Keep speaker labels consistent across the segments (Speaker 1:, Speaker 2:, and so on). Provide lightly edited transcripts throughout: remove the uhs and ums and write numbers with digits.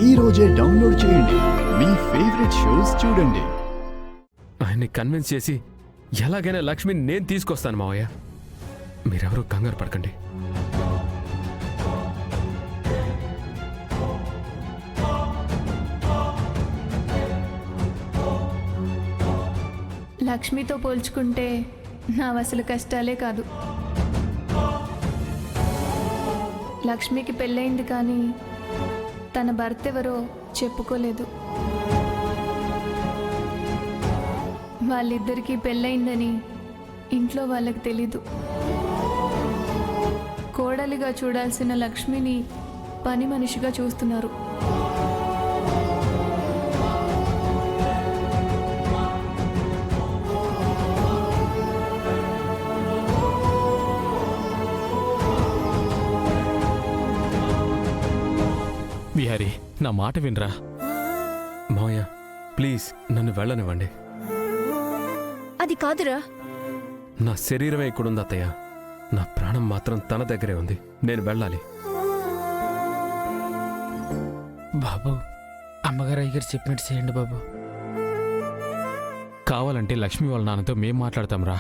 Speaker 1: ఈ రోజే డౌన్లోడ్ చేయండి. మీ ఫేవరెట్ షోస్ చూడండి.
Speaker 2: ఆయన్ని కన్విన్స్ చేసి ఎలాగైనా లక్ష్మిని నేను తీసుకొస్తాను మావయ్య. మీరెవరూ కంగారు పడకండి.
Speaker 3: లక్ష్మితో పోల్చుకుంటే నా అసలు కష్టాలే కాదు. లక్ష్మికి పెళ్ళయింది కానీ తన భర్త ఎవరో చెప్పుకోలేదు. వాళ్ళిద్దరికీ పెళ్ళయిందని ఇంట్లో వాళ్ళకి తెలీదు. కోడలిగా చూడాల్సిన లక్ష్మిని పని మనిషిగా చూస్తున్నారు.
Speaker 4: బిహారీ, నా మాట వినరా.
Speaker 2: మావయ్య ప్లీజ్ నన్ను వెళ్ళనివ్వండి.
Speaker 5: అది కాదురా.
Speaker 2: నా శరీరమే ఇక్కడుంది అత్తయ్య. నా ప్రాణం మాత్రం తన దగ్గరే ఉంది. నేను వెళ్ళాలి.
Speaker 4: బాబు, అమ్మగారు అయ్యగారు చెప్పినట్టు చేయండి బాబు. కావాలంటే లక్ష్మి వాళ్ళ నాన్నతో మేం మాట్లాడతాంరా.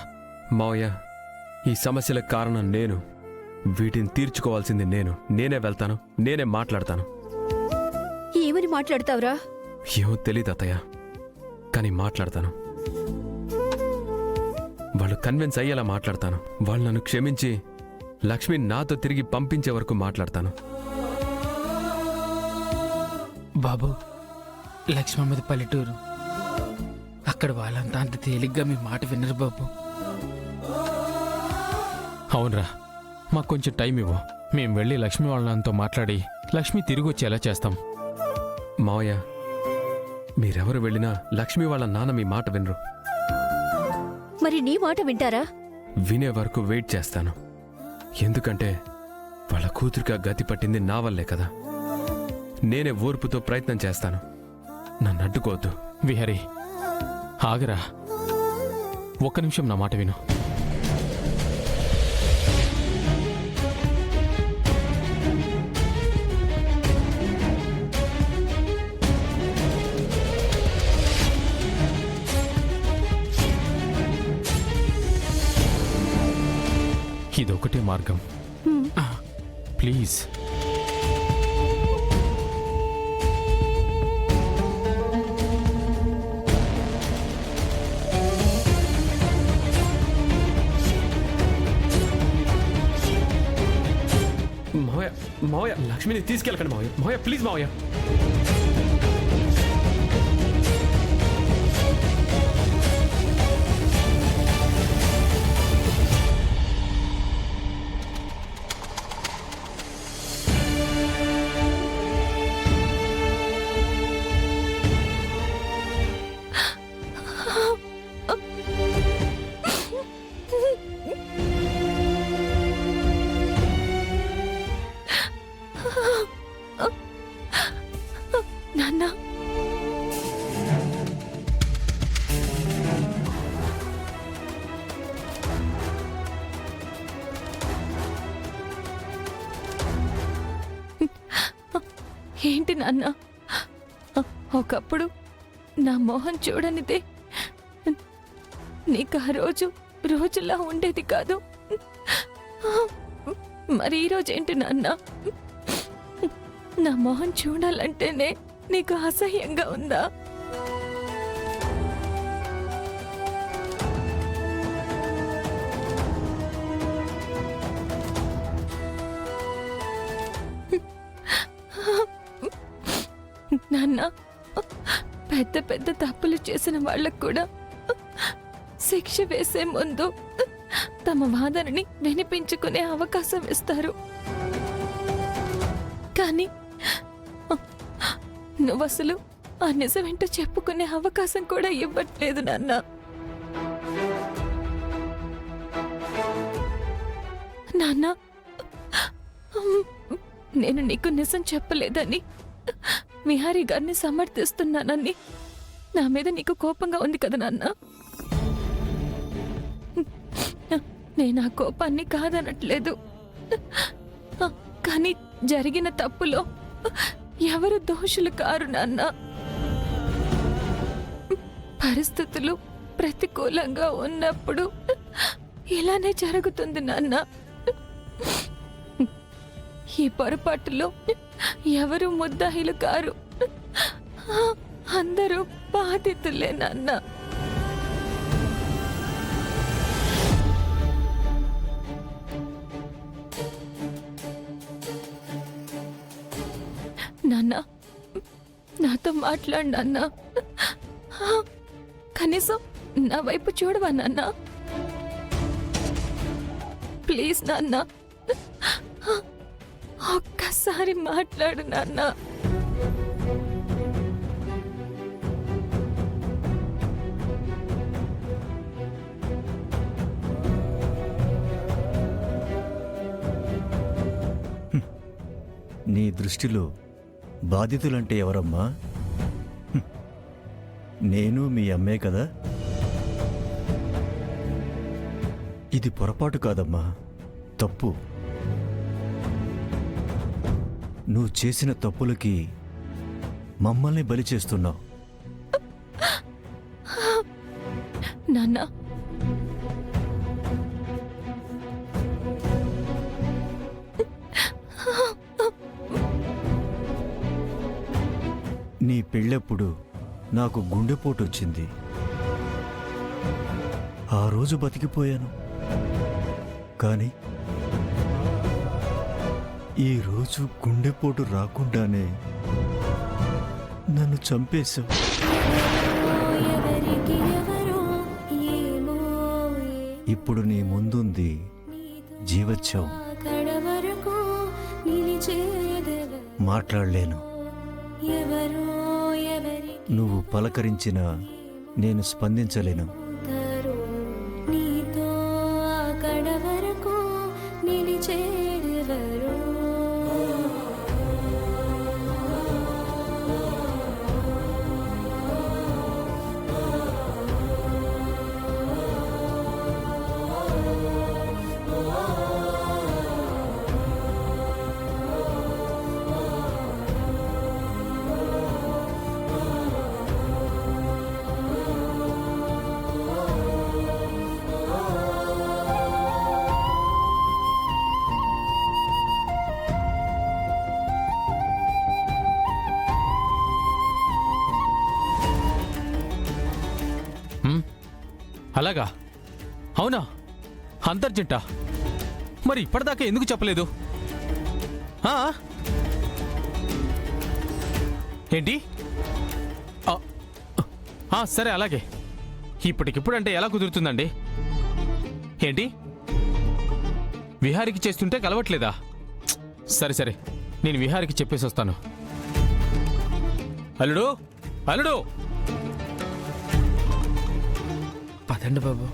Speaker 2: మావయ్య ఈ సమస్యలకు కారణం నేను. వీటిని తీర్చుకోవాల్సింది నేను. నేనే వెళ్తాను, నేనే మాట్లాడతాను.
Speaker 5: ఏమని మాట్లాడతావురా?
Speaker 2: ఏమో తెలీదు అత్తయ్య, కానీ మాట్లాడతాను. వాళ్ళు కన్విన్స్ అయ్యేలా మాట్లాడతాను. వాళ్ళు నన్ను క్షమించి లక్ష్మి నాతో తిరిగి పంపించే వరకు మాట్లాడతాను.
Speaker 4: బాబు, లక్ష్మి మీద పల్లెటూరు. అక్కడ వాళ్ళంతా అంత తేలిగ్గా మీ మాట వినరు బాబు. అవునరా, మాకు కొంచెం టైం ఇవ్వు. మేం వెళ్ళి లక్ష్మి వాళ్ళతో మాట్లాడి లక్ష్మి తిరిగి వచ్చేలా చేస్తాం.
Speaker 2: మావయ్య మీరెవరు వెళ్ళినా లక్ష్మి వాళ్ళ నాన్న మీ మాట వినరు.
Speaker 5: మరి నీ మాట వింటారా?
Speaker 2: వినే వరకు వెయిట్ చేస్తాను. ఎందుకంటే వాళ్ళ కూతురుగా గతి పట్టింది నా వల్లే కదా. నేనే ఓర్పుతో ప్రయత్నం చేస్తాను. నన్ను అడ్డుకోవద్దు.
Speaker 4: విహరి, ఆగరా. ఒక్క నిమిషం నా మాట విను. ఇదొకటే మార్గం. ప్లీజ్.
Speaker 2: మావయ్య మావయ్య లక్ష్మిని తీసుకెళ్ళకండి మావయ్య. మావయ్య ప్లీజ్ మావయ్య.
Speaker 3: నాన్న, ఏంటి నాన్న? ఒకప్పుడు నా మొహం చూడనిదే నీకు ఆ రోజు రోజులా ఉండేది కాదు. మరి ఈరోజు ఏంటి నాన్న? నా మొహం చూడాలంటేనే నీకు అసహ్యంగా ఉందా? నాన్న, పెద్ద పెద్ద తప్పులు చేసిన వాళ్ళకు కూడా శిక్ష వేసే ముందు తమ వాదనని వినిపించుకునే అవకాశం ఇస్తారు. కానీ నువ్వసలు ఆ నిజమేంటో చెప్పుకునే అవకాశం కూడా ఇవ్వట్లేదు నాన్న. నాన్న, నేను నీకు నిజం చెప్పలేదని, విహారీ గారిని సమర్థిస్తున్నానని నా మీద నీకు కోపంగా ఉంది కదా నాన్న. నేను ఆ కోపాన్ని కాదనట్లేదు, కానీ జరిగిన తప్పులో ఎవరు దోషులు కారు నాన్న. పరిస్థితులు ప్రతికూలంగా ఉన్నప్పుడు ఇలానే జరుగుతుంది నాన్న. ఈ పొరపాటులో ఎవరు ముద్దాయిలు కారు, అందరూ బాధితులే నాన్న. నాన్న, నాతో మాట్లాడు నాన్న. కనీసం నా వైపు చూడవా నాన్న? ప్లీజ్ నాన్న, ఒక్కసారి మాట్లాడు నాన్న.
Speaker 6: నీ దృష్టిలో బాధితులంటే ఎవరమ్మా? నేను మీ అమ్మే కదా. ఇది పొరపాటు కాదమ్మా, తప్పు. నువ్వు చేసిన తప్పులకి మమ్మల్ని బలి చేస్తున్నావు.
Speaker 3: నాన్న,
Speaker 6: నీ పెళ్ళప్పుడు నాకు గుండెపోటు వచ్చింది. ఆ రోజు బతికిపోయాను, కానీ ఈ రోజు గుండెపోటు రాకుండానే నన్ను చంపేశావు. ఇప్పుడు నీ ముందుంది జీవచ్ఛవం. మాట్లాడలేను. నువ్వు పలకరించినా నేను స్పందించలేను.
Speaker 4: అలాగా? అవునా? అంతర్జంట? మరి ఇప్పటిదాకా ఎందుకు చెప్పలేదు? ఏంటి? సరే, అలాగే. ఇప్పటికిప్పుడు అంటే ఎలా కుదురుతుందండి? ఏంటి, విహారికి చేస్తుంటే కలవట్లేదా? సరే సరే, నేను విహారికి చెప్పేసి వస్తాను. అల్లుడు, అల్లుడు!
Speaker 7: పదండి బాబు.